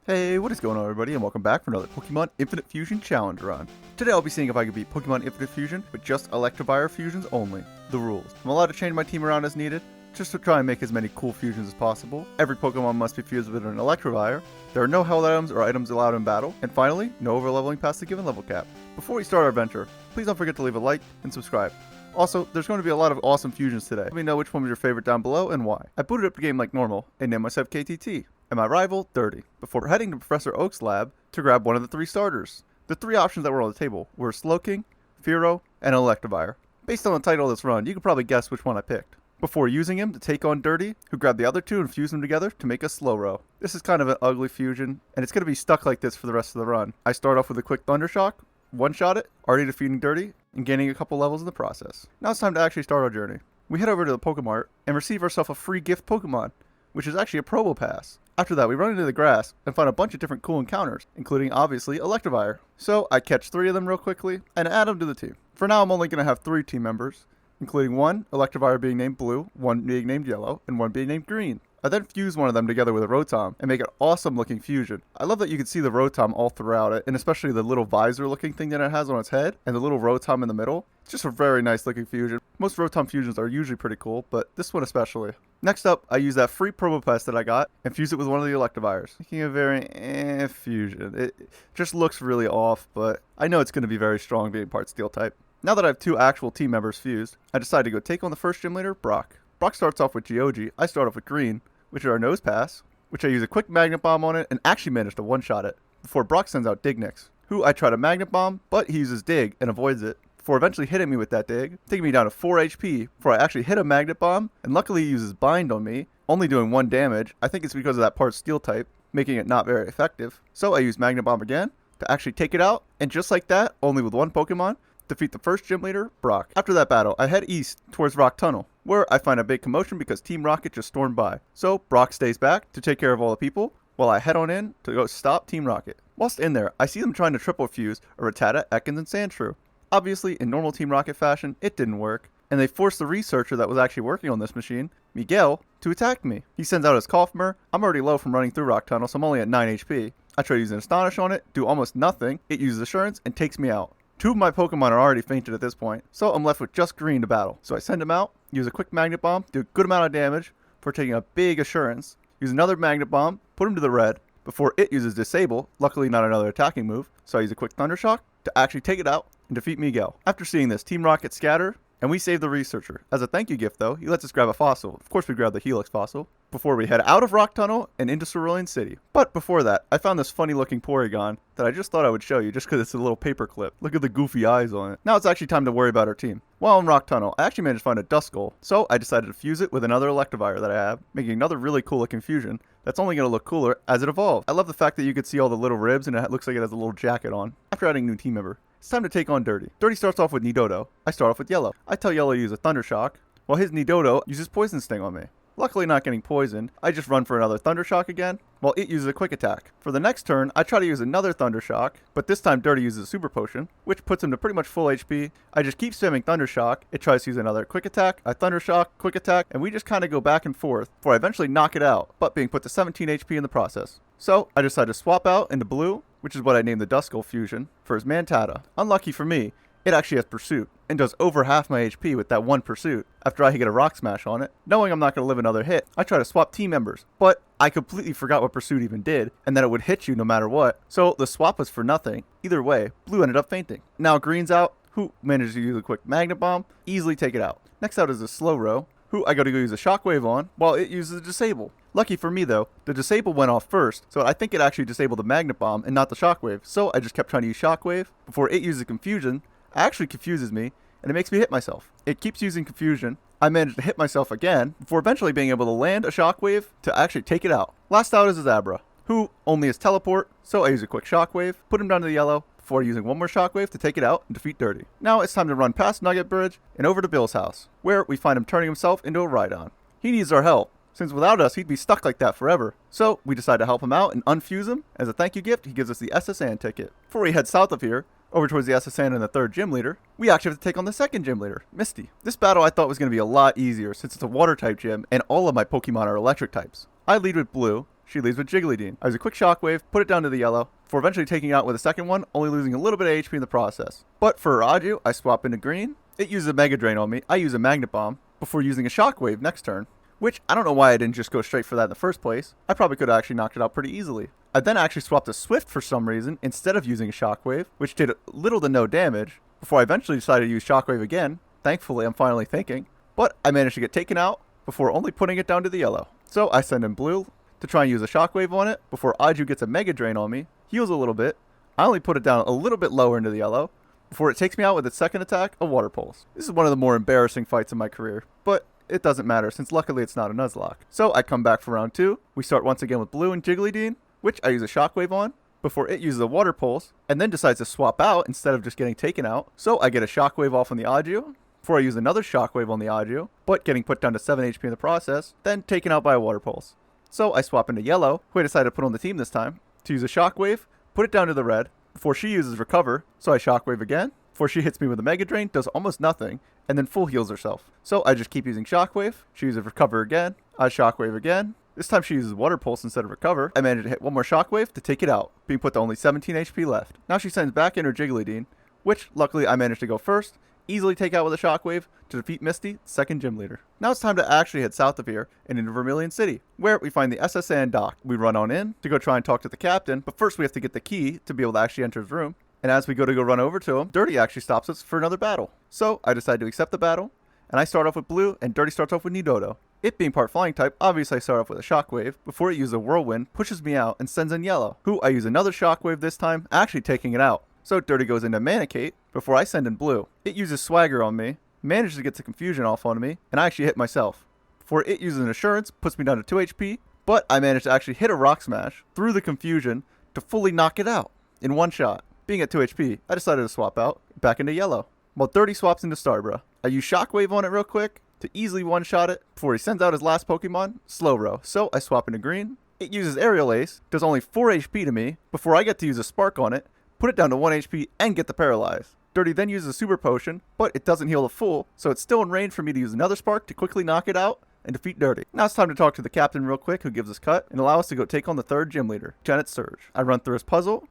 Hey, what is going on everybody, and welcome back for another Pokemon Infinite Fusion Challenge run. Today I'll be seeing if I can beat Pokemon Infinite Fusion with just Electivire fusions only. The rules. I'm allowed to change my team around as needed, just to try and make as many cool fusions as possible. Every Pokemon must be fused with an Electivire. There are no held items or items allowed in battle. And finally, no overleveling past the given level cap. Before we start our adventure, please don't forget to leave a like and subscribe. Also, there's going to be a lot of awesome fusions today. Let me know which one was your favorite down below and why. I booted up the game like normal and named myself KTT. And my rival, Dirty, before heading to Professor Oak's lab to grab one of the three starters. The three options that were on the table were Slowking, Fearow, and Electivire. Based on the title of this run, you can probably guess which one I picked. Before using him to take on Dirty, who grabbed the other two and fused them together to make a Slowrow. This is kind of an ugly fusion, and it's going to be stuck like this for the rest of the run. I start off with a quick Thundershock, one-shot it, already defeating Dirty, and gaining a couple levels in the process. Now it's time to actually start our journey. We head over to the Pokemart and receive ourselves a free gift Pokemon, which is actually a Probo Pass. After that, we run into the grass and find a bunch of different cool encounters, including obviously Electivire. So I catch 3 of them real quickly and add them to the team. For now, I'm only going to have 3 team members, including one Electivire being named Blue, one being named Yellow, and one being named Green. I then fuse one of them together with a Rotom and make an awesome looking fusion. I love that you can see the Rotom all throughout it, and especially the little visor looking thing that it has on its head and the little Rotom in the middle. It's just a very nice looking fusion. Most Rotom fusions are usually pretty cool, but this one especially. Next up, I use that free Probo Pass that I got and fuse it with one of the Electivires, making a very fusion. It just looks really off, but I know it's going to be very strong being part Steel type. Now that I have 2 actual team members fused, I decide to go take on the first gym leader, Brock. Brock starts off with Geogy, I start off with Green, which is our Nose Pass, which I use a quick Magnet Bomb on it and actually manage to one-shot it, before Brock sends out Dignix, who I try to Magnet Bomb, but he uses Dig and avoids it, before eventually hitting me with that Dig, taking me down to 4 HP before I actually hit a Magnet Bomb, and luckily he uses Bind on me, only doing 1 damage. I think it's because of that part Steel type, making it not very effective. So I use Magnet Bomb again to actually take it out, and just like that, only with 1 Pokemon, defeat the first gym leader, Brock. After that battle, I head east towards Rock Tunnel, where I find a big commotion because Team Rocket just stormed by. So Brock stays back to take care of all the people, while I head on in to go stop Team Rocket. Whilst in there, I see them trying to triple fuse a Rattata, Ekans, and Sandshrew. Obviously, in normal Team Rocket fashion, it didn't work, and they forced the researcher that was actually working on this machine, Miguel, to attack me. He sends out his Cough-mer. I'm already low from running through Rock Tunnel, so I'm only at 9 HP. I try using Astonish on it, do almost nothing. It uses Assurance and takes me out. 2 of my Pokemon are already fainted at this point, so I'm left with just Green to battle. So I send him out, use a quick Magnet Bomb, do a good amount of damage for taking a big Assurance, use another Magnet Bomb, put him to the red, before it uses Disable, luckily not another attacking move, so I use a quick Thundershock to actually take it out and defeat Miguel. After seeing this, Team Rocket scatter, and we save the researcher. As a thank you gift though, he lets us grab a fossil. Of course we grab the Helix fossil, before we head out of Rock Tunnel and into Cerulean City. But before that, I found this funny looking Porygon that I just thought I would show you just because it's a little paper clip. Look at the goofy eyes on it. Now it's actually time to worry about our team. While in Rock Tunnel, I actually managed to find a Duskull, so I decided to fuse it with another Electivire that I have, making another really cool looking fusion that's only going to look cooler as it evolves. I love the fact that you could see all the little ribs and it looks like it has a little jacket on. After adding a new team member, it's time to take on Dirty. Dirty starts off with Nidodo. I start off with Yellow. I tell Yellow to use a Thundershock, while his Nidodo uses Poison Sting on me. Luckily not getting poisoned, I just run for another Thundershock again, while it uses a Quick Attack. For the next turn, I try to use another Thundershock, but this time Dirty uses a Super Potion, which puts him to pretty much full HP. I just keep spamming Thundershock, it tries to use another Quick Attack, a Thundershock, Quick Attack, and we just kind of go back and forth, before I eventually knock it out, but being put to 17 HP in the process. So, I decide to swap out into Blue, which is what I named the Duskull fusion, for his Mantata. Unlucky for me, it actually has Pursuit, and does over half my HP with that 1 Pursuit, after I get a Rock Smash on it. Knowing I'm not going to live another hit, I try to swap team members, but I completely forgot what Pursuit even did, and that it would hit you no matter what, so the swap was for nothing. Either way, Blue ended up fainting. Now Green's out, who manages to use a quick Magnet Bomb, easily take it out. Next out is a Slowrow, who I gotta go use a Shockwave on, while it uses a Disable. Lucky for me though, the Disable went off first, so I think it actually disabled the Magnet Bomb and not the Shockwave, so I just kept trying to use Shockwave, before it uses Confusion, actually confuses me, and it makes me hit myself. It keeps using Confusion. I managed to hit myself again, before eventually being able to land a Shockwave to actually take it out. Last out is a Zabra, who only has Teleport, so I use a quick Shockwave, put him down to the yellow, before using one more Shockwave to take it out and defeat Dirty. Now it's time to run past Nugget Bridge and over to Bill's house, where we find him turning himself into a Rhydon. He needs our help, since without us he'd be stuck like that forever. So we decide to help him out and unfuse him. As a thank you gift, he gives us the SSN ticket. Before we head south of here, over towards the SSN and the 3rd gym leader, we actually have to take on the 2nd gym leader, Misty. This battle I thought was going to be a lot easier since it's a water type gym and all of my Pokemon are electric types. I lead with Blue, she leaves with Jigglydean. I use a quick shockwave, put it down to the yellow, before eventually taking it out with a second one, only losing a little bit of HP in the process. But for Raju, I swap into green. It uses a Mega Drain on me. I use a Magnet Bomb before using a shockwave next turn, which I don't know why I didn't just go straight for that in the first place. I probably could have actually knocked it out pretty easily. I then actually swapped a Swift for some reason instead of using a shockwave, which did little to no damage, before I eventually decided to use shockwave again. Thankfully, I'm finally thinking. But I managed to get taken out before only putting it down to the yellow. So I send in blue to try and use a shockwave on it before Aju gets a Mega Drain on me, heals a little bit. I only put it down a little bit lower into the yellow before it takes me out with its second attack, a Water Pulse. This is one of the more embarrassing fights in my career, but it doesn't matter since luckily it's not a Nuzlocke. So I come back for round 2. We start once again with blue and Jigglydean, which I use a shockwave on before it uses a Water Pulse and then decides to swap out instead of just getting taken out. So I get a shockwave off on the Aju before I use another shockwave on the Aju, but getting put down to 7 HP in the process, then taken out by a Water Pulse. So I swap into yellow, who I decided to put on the team this time, to use a shockwave, put it down to the red, before she uses recover, so I shockwave again, before she hits me with a Mega Drain, does almost nothing, and then full heals herself. So I just keep using shockwave, she uses recover again, I shockwave again, this time she uses Water Pulse instead of recover. I managed to hit one more shockwave to take it out, being put to only 17 HP left. Now she sends back in her Jigglydean, which luckily I managed to go first, easily take out with a shockwave to defeat Misty, second gym leader. Now it's time to actually head south of here and into Vermilion City, where we find the SSN dock. We run on in to go try and talk to the captain, but first we have to get the key to be able to actually enter his room. And as we go run over to him, Dirty actually stops us for another battle. So I decide to accept the battle, and I start off with blue, and Dirty starts off with Nidodo. It being part flying type, obviously I start off with a shockwave, before it uses a whirlwind, pushes me out, and sends in yellow, who I use another shockwave this time, actually taking it out. So Dirty goes into Manicate before I send in blue. It uses Swagger on me, manages to get the confusion off on me, and I actually hit myself. Before it uses an Assurance, puts me down to 2 HP, but I managed to actually hit a Rock Smash through the confusion to fully knock it out in one shot. Being at 2 HP, I decided to swap out back into yellow, while Dirty swaps into Starbra. I use Shockwave on it real quick to easily one-shot it before he sends out his last Pokemon, Slowbro. So I swap into green. It uses Aerial Ace, does only 4 HP to me before I get to use a Spark on it, put it down to 1 HP, and get the Paralyze. Dirty then uses a Super Potion, but it doesn't heal the full, so it's still in range for me to use another Spark to quickly knock it out and defeat Dirty. Now it's time to talk to the captain real quick, who gives us cut and allow us to go take on the third gym leader, Janet Surge. I run through his puzzle.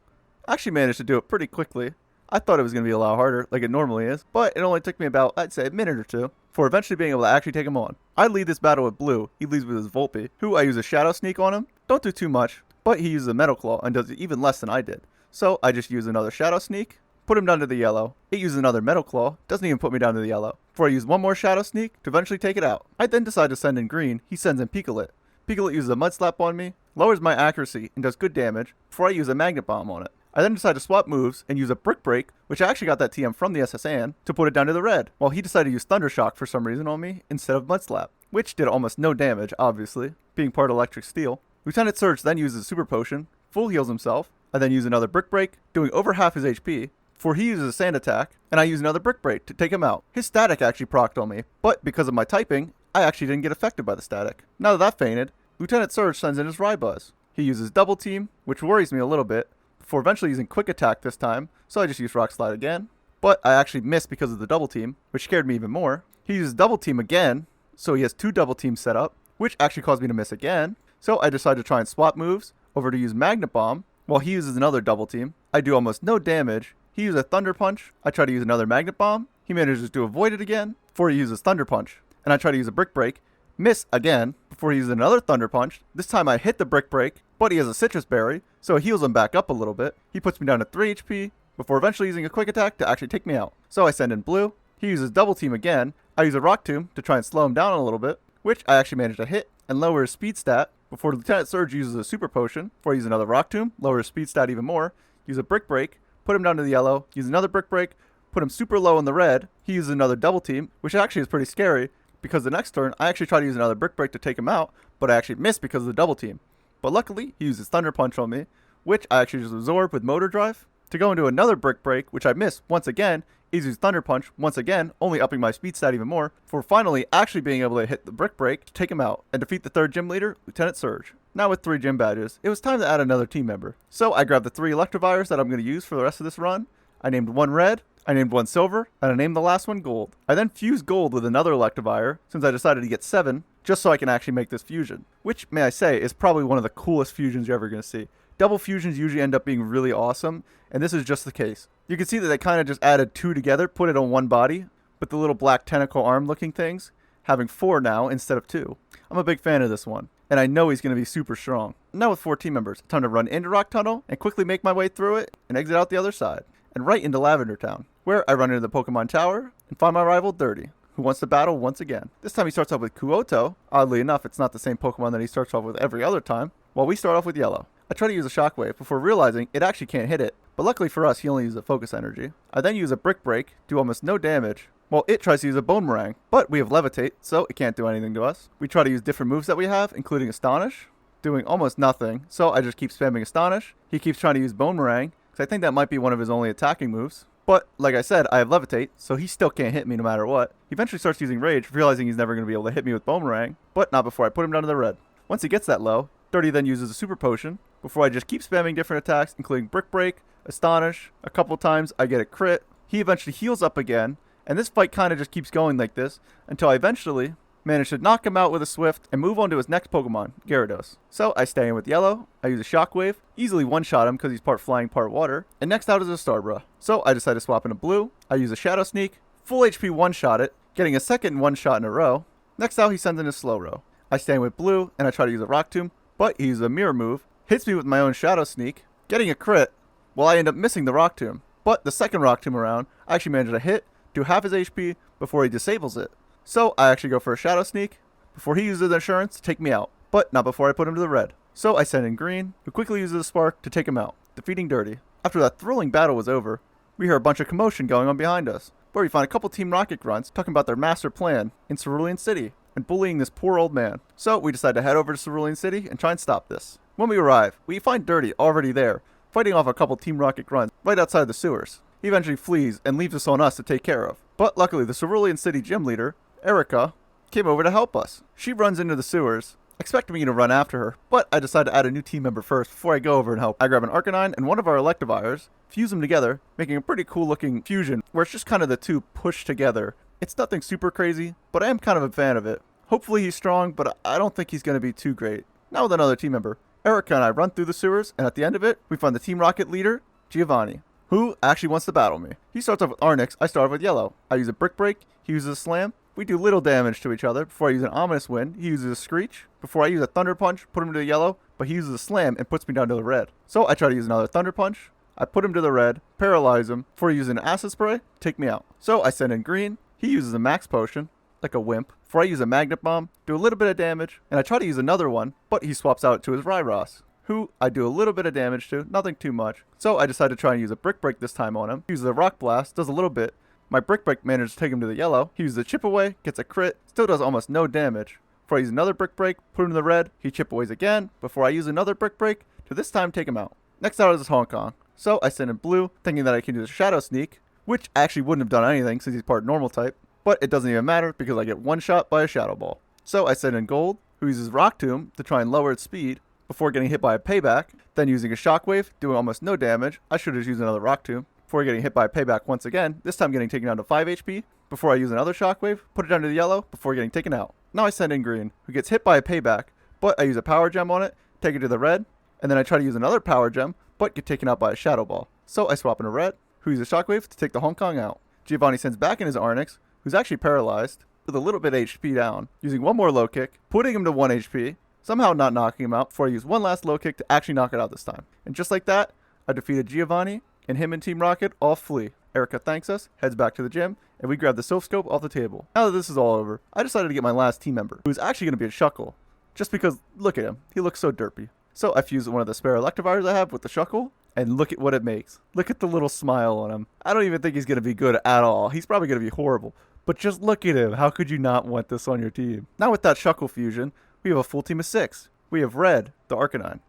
I actually managed to do it pretty quickly. I thought it was going to be a lot harder, like it normally is, but it only took me about, I'd say, a minute or two, before eventually being able to actually take him on. I lead this battle with blue. He leads with his Volpe, who I use a Shadow Sneak on him. Don't do too much, but he uses a Metal Claw and does even less than I did. So I just use another Shadow Sneak, put him down to the yellow. It uses another Metal Claw, doesn't even put me down to the yellow, before I use one more Shadow Sneak to eventually take it out. I then decide to send in green. He sends in Pikalit. Pikalit uses a Mud Slap on me, lowers my accuracy, and does good damage, before I use a Magnet Bomb on it. I then decide to swap moves and use a Brick Break, which I actually got that TM from the SSN, to put it down to the red, while he decided to use Thunder Shock for some reason on me instead of Mud Slap, which did almost no damage, obviously, being part Electric Steel. Lieutenant Surge then uses Super Potion, full heals himself. I then use another Brick Break, doing over half his HP, before he uses a Sand Attack, and I use another Brick Break to take him out. His Static actually procced on me, but because of my typing, I actually didn't get affected by the Static. Now that that fainted, Lieutenant Surge sends in his Rybuzz. He uses Double Team, which worries me a little bit, before eventually using Quick Attack this time, so I just use Rock Slide again. But I actually missed because of the Double Team, which scared me even more. He uses Double Team again, so he has 2 Double Teams set up, which actually caused me to miss again. So I decided to try and swap moves over to use Magnet Bomb, while he uses another Double Team. I do almost no damage. He uses a Thunder Punch. I try to use another Magnet Bomb. He manages to avoid it again before he uses Thunder Punch. And I try to use a Brick Break, miss again before he uses another Thunder Punch. This time I hit the Brick Break, but he has a Citrus Berry, so it heals him back up a little bit. He puts me down to 3 HP before eventually using a Quick Attack to actually take me out. So I send in blue. He uses Double Team again. I use a Rock Tomb to try and slow him down a little bit, which I actually managed to hit and lower his speed stat before Lieutenant Surge uses a Super Potion, before I use another Rock Tomb, lower his speed stat even more, use a Brick Break, put him down to the yellow, use another Brick Break, put him super low in the red. He uses another Double Team, which actually is pretty scary, because the next turn I actually try to use another Brick Break to take him out, but I actually missed because of the Double Team. But luckily, he uses Thunder Punch on me, which I actually just absorb with Motor Drive, to go into another Brick Break, which I missed once again. He uses Thunder Punch once again, only upping my speed stat even more, for finally actually being able to hit the Brick Break to take him out and defeat the third gym leader, Lieutenant Surge. Now with 3 gym badges, it was time to add another team member. So I grabbed the 3 Electivires that I'm going to use for the rest of this run. I named one red, I named one silver, and I named the last one gold. I then fused gold with another Electivire, since I decided to get 7, just so I can actually make this fusion, which, may I say, is probably one of the coolest fusions you're ever going to see. Double fusions usually end up being really awesome, and this is just the case. You can see that they kind of just added 2 together, put it on one body, with the little black tentacle arm looking things, having 4 now instead of 2. I'm a big fan of this one, and I know he's going to be super strong. Now with 4 team members, time to run into Rock Tunnel and quickly make my way through it and exit out the other side, and right into Lavender Town, where I run into the Pokemon Tower and find my rival Dirty, who wants to battle once again. This time he starts off with Kuoto. Oddly enough, it's not the same Pokemon that he starts off with every other time, while we start off with Yellow. I try to use a Shockwave before realizing it actually can't hit it, but luckily for us, he only uses a Focus Energy. I then use a Brick Break, do almost no damage, while it tries to use a Bone Meringue, but we have Levitate, so it can't do anything to us. We try to use different moves that we have, including Astonish, doing almost nothing, so I just keep spamming Astonish. He keeps trying to use Bone Meringue, because I think that might be one of his only attacking moves. But, like I said, I have Levitate, so he still can't hit me no matter what. He eventually starts using Rage, realizing he's never going to be able to hit me with Bone Meringue, but not before I put him down to the red. Once he gets that low, Dirty then uses a Super Potion, before I just keep spamming different attacks, including Brick Break, Astonish. A couple times I get a crit. He eventually heals up again, and this fight kind of just keeps going like this, until I eventually manage to knock him out with a Swift and move on to his next Pokemon, Gyarados. So I stay in with Yellow, I use a Shockwave, easily one-shot him because he's part flying, part water, and next out is a Starbra. So I decide to swap into Blue, I use a Shadow Sneak, full HP one-shot it, getting a second one-shot in a row. Next out he sends in his Slowro. I stay in with Blue, and I try to use a Rock Tomb, but he uses a Mirror move, hits me with my own Shadow Sneak, getting a crit, while I end up missing the Rock Tomb. But the second Rock Tomb around, I actually manage to hit, do half his HP before he disables it. So I actually go for a Shadow Sneak before he uses Insurance to take me out, but not before I put him to the red. So I send in Green, who quickly uses a Spark to take him out, defeating Dirty. After that thrilling battle was over, we hear a bunch of commotion going on behind us, where we find a couple Team Rocket grunts talking about their master plan in Cerulean City and bullying this poor old man. So we decide to head over to Cerulean City and try and stop this. When we arrive, we find Dirty already there, fighting off a couple Team Rocket grunts right outside the sewers. He eventually flees and leaves us on us to take care of. But luckily, the Cerulean City gym leader, Erica, came over to help us. She runs into the sewers, expecting me to run after her, but I decide to add a new team member first before I go over and help. I grab an Arcanine and one of our Electivires, fuse them together, making a pretty cool looking fusion where it's just kind of the two pushed together. It's nothing super crazy, but I am kind of a fan of it. Hopefully he's strong, but I don't think he's going to be too great. Now with another team member, Erica and I run through the sewers, and at the end of it, we find the Team Rocket leader, Giovanni, who actually wants to battle me. He starts off with Arnix, I start off with Yellow. I use a Brick Break, he uses a Slam. We do little damage to each other before I use an Ominous Wind. He uses a Screech. Before I use a Thunder Punch, put him to the yellow, but he uses a Slam and puts me down to the red. So I try to use another Thunder Punch. I put him to the red, paralyze him, before he uses an Acid Spray, take me out. So I send in Green. He uses a Max Potion, like a wimp. Before I use a Magnet Bomb, do a little bit of damage, and I try to use another one, but he swaps out to his Ryros, who I do a little bit of damage to, nothing too much. So I decide to try and use a Brick Break this time on him. He uses a Rock Blast, does a little bit. My Brick Break manages to take him to the yellow. He uses a Chip Away, gets a crit, still does almost no damage. Before I use another Brick Break, put him to the red, he Chip Aways again, before I use another Brick Break, to this time take him out. Next out is Hong Kong. So I send in Blue, thinking that I can use a Shadow Sneak, which actually wouldn't have done anything since he's part normal type, but it doesn't even matter because I get one shot by a Shadow Ball. So I send in Gold, who uses Rock Tomb to try and lower its speed, before getting hit by a Payback, then using a Shockwave, doing almost no damage. I should have used another Rock Tomb, before getting hit by a Payback once again, this time getting taken down to 5 HP, before I use another Shockwave, put it down to the yellow, before getting taken out. Now I send in Green, who gets hit by a Payback, but I use a Power Gem on it, take it to the red, and then I try to use another Power Gem, but get taken out by a Shadow Ball. So I swap into red, who uses Shockwave to take the Hong Kong out. Giovanni sends back in his Arnix, who's actually paralyzed, with a little bit of HP down, using one more low kick, putting him to 1 HP, somehow not knocking him out before I use one last low kick to actually knock it out this time. And just like that, I defeated Giovanni, and him and Team Rocket all flee. Erica thanks us, heads back to the gym, and we grab the Silph Scope off the table. Now that this is all over, I decided to get my last team member, who's actually going to be a Shuckle, just because, look at him, he looks so derpy. So I fused one of the spare Electivires I have with the Shuckle, and look at what it makes. Look at the little smile on him. I don't even think he's going to be good at all. He's probably going to be horrible. But just look at him. How could you not want this on your team? Now with that Shuckle fusion, we have a full team of 6. We have Red, the Arcanine,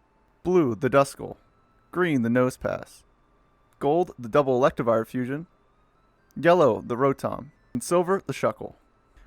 Blue, the Duskull, Green, the Nosepass, Gold, the double Electivire fusion, Yellow, the Rotom, and Silver, the Shuckle.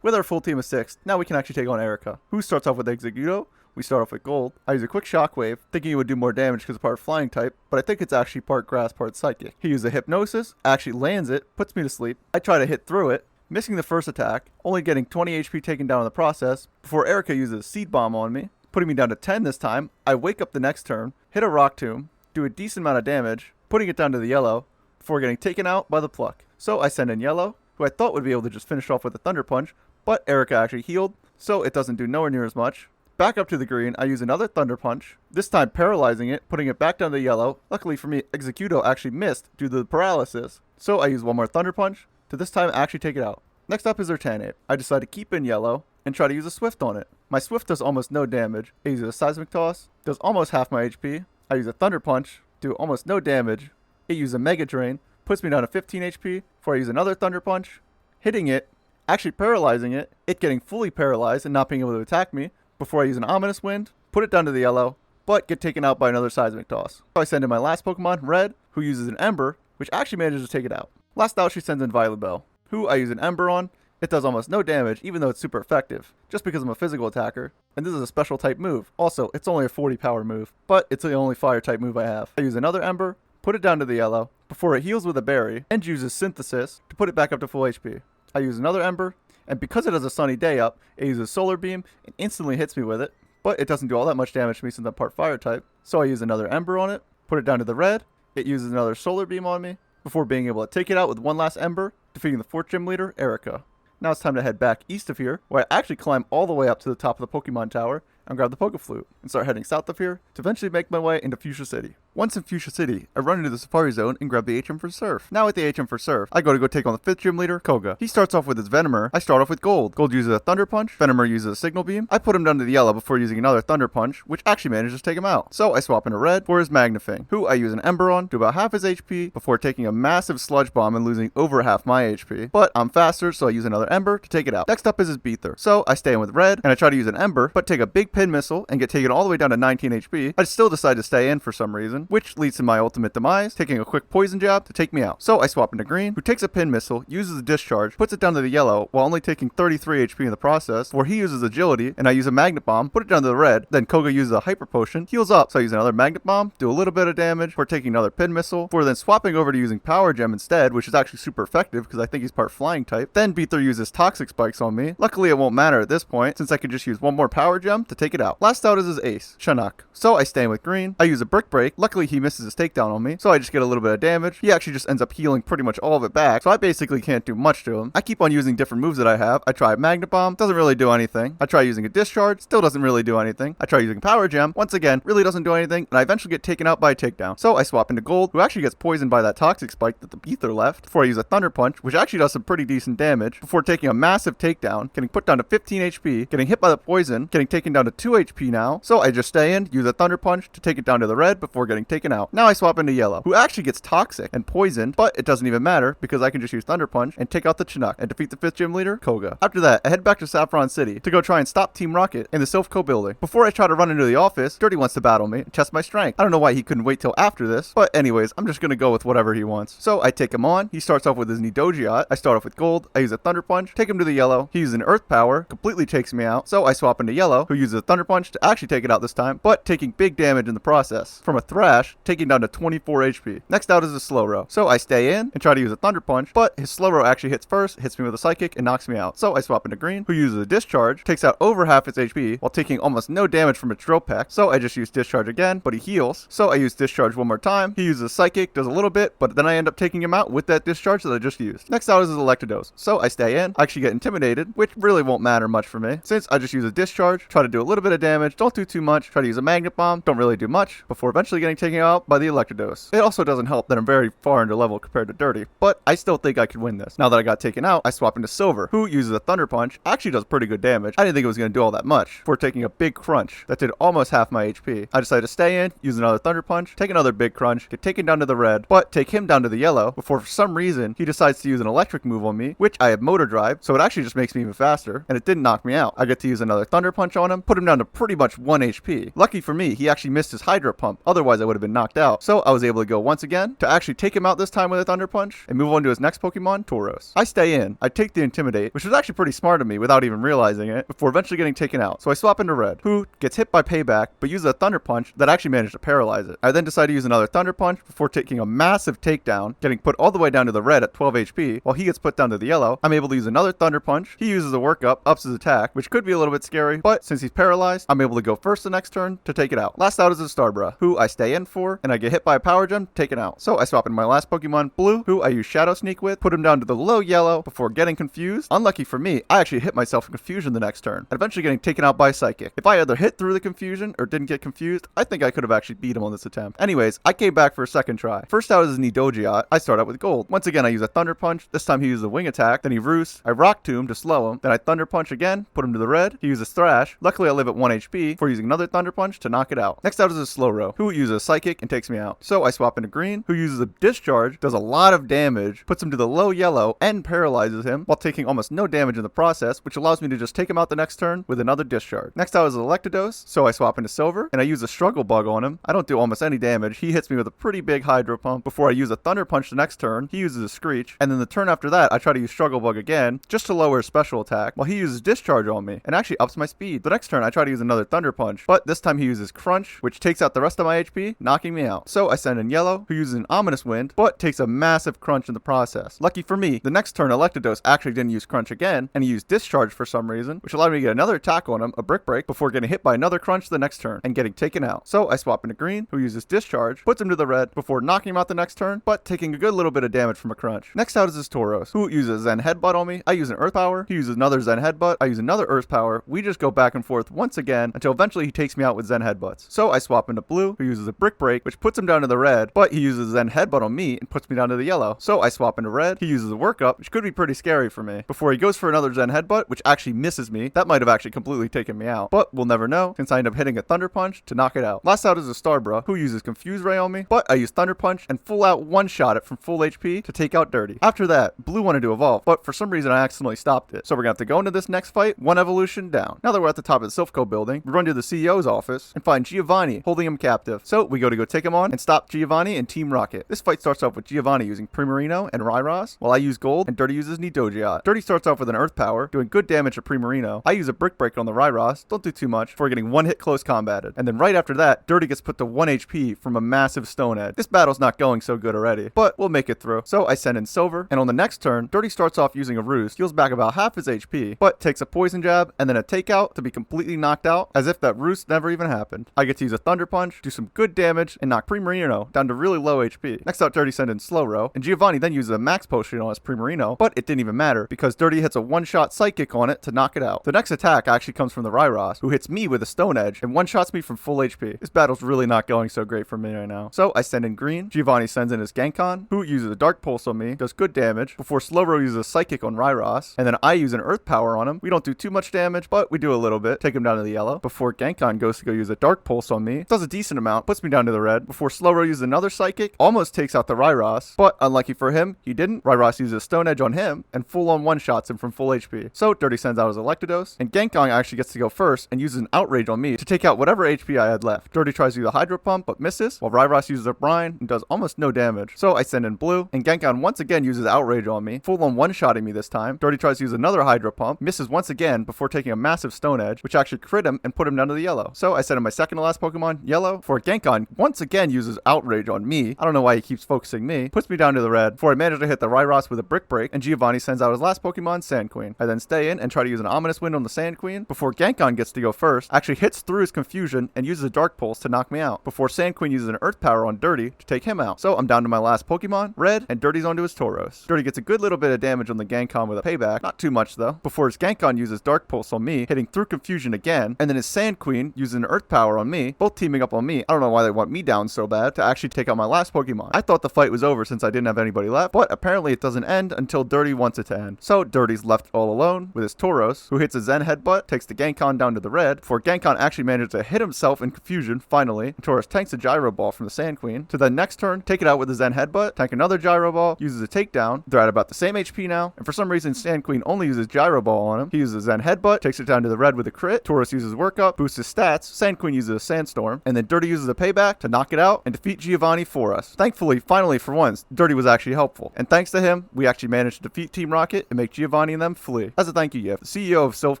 With our full team of 6, now we can actually take on Erica, who starts off with Executo. We start off with Gold. I use a quick Shockwave, thinking it would do more damage because it's part Flying type, but I think it's actually part Grass, part Psychic. He uses a Hypnosis, actually lands it, puts me to sleep. I try to hit through it, missing the first attack, only getting 20 HP taken down in the process, before Erica uses a Seed Bomb on me, putting me down to 10 this time. I wake up the next turn, hit a Rock Tomb, do a decent amount of damage, putting it down to the yellow, before getting taken out by the Pluck. So I send in yellow, who I thought would be able to just finish off with a Thunder Punch, but Erica actually healed, so it doesn't do nowhere near as much. Back up to the green, I use another Thunder Punch, this time paralyzing it, putting it back down to yellow. Luckily for me, Executo actually missed due to the paralysis, so I use one more Thunder Punch to this time actually take it out. Next up is Urtanate. I decide to keep in yellow and try to use a Swift on it. My Swift does almost no damage. I use a Seismic Toss, does almost half my HP. I use a Thunder Punch, do almost no damage. It uses a Mega Drain, puts me down to 15 HP before I use another Thunder Punch, hitting it, actually paralyzing it, it getting fully paralyzed and not being able to attack me, before I use an Ominous Wind, put it down to the yellow, but get taken out by another Seismic Toss. So I send in my last Pokemon, Red, who uses an Ember, which actually manages to take it out. Last out, she sends in Violet Bell, who I use an Ember on. It does almost no damage, even though it's super effective, just because I'm a physical attacker, and this is a special type move. Also, it's only a 40 power move, but it's the only fire type move I have. I use another Ember, put it down to the yellow, before it heals with a berry, and uses Synthesis to put it back up to full HP. I use another Ember, and because it has a sunny day up, it uses Solar Beam and instantly hits me with it, but it doesn't do all that much damage to me since I'm part fire type. So I use another Ember on it, put it down to the red, it uses another Solar Beam on me, before being able to take it out with one last Ember, defeating the 4th gym leader, Erica. Now it's time to head back east of here, where I actually climb all the way up to the top of the Pokemon Tower and grab the Pokeflute, and start heading south of here to eventually make my way into Fuchsia City. Once in Fuchsia City, I run into the Safari Zone and grab the HM for Surf. Now at the HM for Surf, I go take on the 5th gym leader, Koga. He starts off with his Venomer. I start off with Gold. Gold uses a Thunder Punch. Venomer uses a Signal Beam. I put him down to the yellow before using another Thunder Punch, which actually manages to take him out. So I swap into Red for his Magnifang, who I use an Ember on, do about half his HP, before taking a massive Sludge Bomb and losing over half my HP. But I'm faster, so I use another Ember to take it out. Next up is his Beether. So I stay in with Red, and I try to use an Ember, but take a big Pin Missile and get taken all the way down to 19 HP. I still decide to stay in for some reason, which leads to my ultimate demise, taking a quick Poison Jab to take me out. So I swap into Green, who takes a Pin Missile, uses a Discharge, puts it down to the yellow, while only taking 33 HP in the process, where he uses Agility, and I use a Magnet Bomb, put it down to the red, then Koga uses a Hyper Potion, heals up, so I use another Magnet Bomb, do a little bit of damage, before taking another Pin Missile, before then swapping over to using Power Gem instead, which is actually super effective, because I think he's part Flying type. Then Beether uses Toxic Spikes on me. Luckily it won't matter at this point, since I can just use one more Power Gem to take it out. Last out is his ace, Chinook. So I stay in with Green, I use a Brick Break, luckily he misses his takedown on me, so I just get a little bit of damage. He actually just ends up healing pretty much all of it back, so I basically can't do much to him. I keep on using different moves that I have. I try Magnet Bomb, doesn't really do anything. I try using a Discharge, still doesn't really do anything. I try using Power Gem, once again, really doesn't do anything, and I eventually get taken out by a takedown. So I swap into Gold, who actually gets poisoned by that Toxic Spike that the Beether left, before I use a Thunder Punch, which actually does some pretty decent damage, before taking a massive takedown, getting put down to 15 HP, getting hit by the poison, getting taken down to 2 HP now. So I just stay in, use a Thunder Punch to take it down to the red before getting taken out. Now I swap into Yellow, who actually gets Toxic and poisoned, but it doesn't even matter because I can just use Thunder Punch and take out the Chinook and defeat the 5th gym leader, Koga. After that, I head back to Saffron City to go try and stop Team Rocket in the Silph Co building. Before I try to run into the office, Dirty wants to battle me and test my strength. I don't know why he couldn't wait till after this, but anyways, I'm just gonna go with whatever he wants. So I take him on. He starts off with his Nidogeot. I start off with Gold. I use a Thunder Punch, take him to the yellow. He uses an Earth Power, completely takes me out. So I swap into Yellow, who uses a Thunder Punch to actually take it out this time, but taking big damage in the process. From a Thrash, taking down to 24 HP. Next out is a Slowro. So I stay in and try to use a Thunder Punch, but his Slowro actually hits first, hits me with a Psychic, and knocks me out. So I swap into Green, who uses a Discharge, takes out over half its HP, while taking almost no damage from its Drill Peck. So I just use Discharge again, but he heals. So I use Discharge one more time. He uses a Psychic, does a little bit, but then I end up taking him out with that Discharge that I just used. Next out is his Electados. So I stay in, I actually get intimidated, which really won't matter much for me, since I just use a Discharge, try to do a little bit of damage, don't do too much, try to use a Magnet Bomb, don't really do much, before eventually getting taken out by the Electados. It also doesn't help that I'm very far into level compared to Dirty, but I still think I could win this. Now that I got taken out, I swap into Silver, who uses a Thunder Punch, actually does pretty good damage. I didn't think it was going to do all that much, before taking a big crunch that did almost half my HP. I decided to stay in, use another Thunder Punch, take another big crunch, get taken down to the red, but take him down to the yellow, before for some reason he decides to use an electric move on me, which I have Motor Drive, so it actually just makes me even faster, and it didn't knock me out. I get to use another Thunder Punch on him, put him down to pretty much 1 HP. Lucky for me, he actually missed his Hydro Pump, otherwise I would would have been knocked out. So I was able to go once again to actually take him out this time with a Thunder Punch and move on to his next Pokemon, Tauros. I stay in. I take the Intimidate, which was actually pretty smart of me without even realizing it, before eventually getting taken out. So I swap into Red, who gets hit by Payback, but uses a Thunder Punch that actually managed to paralyze it. I then decide to use another Thunder Punch before taking a massive takedown, getting put all the way down to the Red at 12 HP, while he gets put down to the Yellow. I'm able to use another Thunder Punch. He uses a workup, ups his attack, which could be a little bit scary, but since he's paralyzed, I'm able to go first the next turn to take it out. Last out is a Starbra, who I stay in for, and I get hit by a Power Gem, taken out. So I swap in my last Pokemon, Blue, who I use Shadow Sneak with, put him down to the low Yellow before getting confused. Unlucky for me, I actually hit myself in Confusion the next turn, and eventually getting taken out by Psychic. If I either hit through the Confusion or didn't get confused, I think I could have actually beat him on this attempt. Anyways, I came back for a second try. First out is Nidogeot. I start out with Gold. Once again, I use a Thunder Punch. This time he uses a Wing Attack, then he Roosts. I Rock Tomb to slow him, then I Thunder Punch again, put him to the Red. He uses Thrash. Luckily, I live at 1 HP for using another Thunder Punch to knock it out. Next out is a Slowro, who uses a Psychic and takes me out. So I swap into Green, who uses a Discharge, does a lot of damage, puts him to the low Yellow, and paralyzes him while taking almost no damage in the process, which allows me to just take him out the next turn with another Discharge. Next out is Electados, so I swap into Silver, and I use a Struggle Bug on him. I don't do almost any damage. He hits me with a pretty big Hydro Pump before I use a Thunder Punch the next turn. He uses a Screech, and then the turn after that, I try to use Struggle Bug again, just to lower his special attack, while he uses Discharge on me, and actually ups my speed. The next turn, I try to use another Thunder Punch, but this time he uses Crunch, which takes out the rest of my HP, knocking me out. So I send in Yellow, who uses an Ominous Wind, but takes a massive Crunch in the process. Lucky for me, the next turn, Electados actually didn't use Crunch again, and he used Discharge for some reason, which allowed me to get another attack on him, a Brick Break, before getting hit by another Crunch the next turn, and getting taken out. So I swap into Green, who uses Discharge, puts him to the Red, before knocking him out the next turn, but taking a good little bit of damage from a Crunch. Next out is this Tauros, who uses Zen Headbutt on me. I use an Earth Power, he uses another Zen Headbutt, I use another Earth Power. We just go back and forth once again, until eventually he takes me out with Zen Headbutts. So I swap into Blue, who uses a Brick Break, which puts him down to the Red, but he uses Zen Headbutt on me and puts me down to the Yellow. So I swap into Red, he uses a Workup, which could be pretty scary for me, before he goes for another Zen Headbutt, which actually misses me. That might have actually completely taken me out, but we'll never know, since I end up hitting a Thunder Punch to knock it out. Last out is a Starbra, who uses Confuse Ray on me, but I use Thunder Punch and full out one-shot it from full HP to take out Dirty. After that, Blue wanted to evolve, but for some reason I accidentally stopped it. So we're gonna have to go into this next fight, one evolution down. Now that we're at the top of the Silph Co building, we run to the CEO's office and find Giovanni holding him captive. So we go take him on and stop Giovanni and Team Rocket. This fight starts off with Giovanni using Primarino and Ryros, while I use Gold and Dirty uses Nidogeot. Dirty starts off with an Earth Power, doing good damage to Primarino. I use a Brick Break on the Ryros, don't do too much, before getting one hit close combated. And then right after that, Dirty gets put to 1 HP from a massive Stone Edge. This battle's not going so good already, but we'll make it through. So I send in Silver, and on the next turn, Dirty starts off using a Roost, heals back about half his HP, but takes a Poison Jab and then a Takeout to be completely knocked out, as if that Roost never even happened. I get to use a Thunder Punch, do some good damage, and knock Primarino down to really low HP. Next out, Dirty sends in Slowro, and Giovanni then uses a Max Potion on his Primarino, but it didn't even matter, because Dirty hits a one-shot Psychic on it to knock it out. The next attack actually comes from the Ryros, who hits me with a Stone Edge and one-shots me from full HP. This battle's really not going so great for me right now. So I send in Green, Giovanni sends in his Gengar, who uses a Dark Pulse on me, does good damage, before Slowro uses a Psychic on Ryros, and then I use an Earth Power on him. We don't do too much damage, but we do a little bit, take him down to the Yellow, before Gengar goes to go use a Dark Pulse on me, does a decent amount, puts me down to the Red, before Slowro uses another Psychic, almost takes out the Ryros, but unlucky for him, he didn't. Ryros uses a Stone Edge on him, and full-on one-shots him from full HP. So Dirty sends out his Electados, and Gengar actually gets to go first, and uses an Outrage on me to take out whatever HP I had left. Dirty tries to use a Hydro Pump, but misses, while Ryros uses a Brine, and does almost no damage. So I send in Blue, and Gengar once again uses Outrage on me, full-on one-shotting me this time. Dirty tries to use another Hydro Pump, misses once again before taking a massive Stone Edge, which actually crit him and put him down to the Yellow. So I send in my second to last Pokemon, Yellow, for Gengar once again uses Outrage on me. I don't know why he keeps focusing me. Puts me down to the Red before I manage to hit the Ryros with a Brick Break, and Giovanni sends out his last Pokemon, Sand Queen. I then stay in and try to use an Ominous Wind on the Sand Queen before Gengar gets to go first, actually hits through his Confusion and uses a Dark Pulse to knock me out, before Sand Queen uses an Earth Power on Dirty to take him out. So I'm down to my last Pokemon, Red, and Dirty's onto his Tauros. Dirty gets a good little bit of damage on the Gengar with a Payback, not too much though, before his Gengar uses Dark Pulse on me, hitting through Confusion again, and then his Sand Queen uses an Earth Power on me, both teaming up on me. I don't know why they want me down so bad to actually take out my last Pokemon. I thought the fight was over since I didn't have anybody left, but apparently it doesn't end until Dirty wants it to end. So Dirty's left all alone with his Tauros, who hits a Zen Headbutt, takes the Gengar down to the Red, before Gengar actually manages to hit himself in Confusion finally, and Tauros tanks a Gyro Ball from the Sand Queen, to then next turn take it out with a Zen Headbutt, tank another Gyro Ball, uses a takedown. They're at about the same HP now, and for some reason Sand Queen only uses Gyro Ball on him. He uses a Zen Headbutt, takes it down to the Red with a crit, Tauros uses Workup, boosts his stats, Sand Queen uses a Sandstorm, and then Dirty uses a Payback payback to knock it out and defeat Giovanni for us. Thankfully, finally for once, Dirty was actually helpful. And thanks to him, we actually managed to defeat Team Rocket and make Giovanni and them flee. As a thank you gift, the CEO of Silph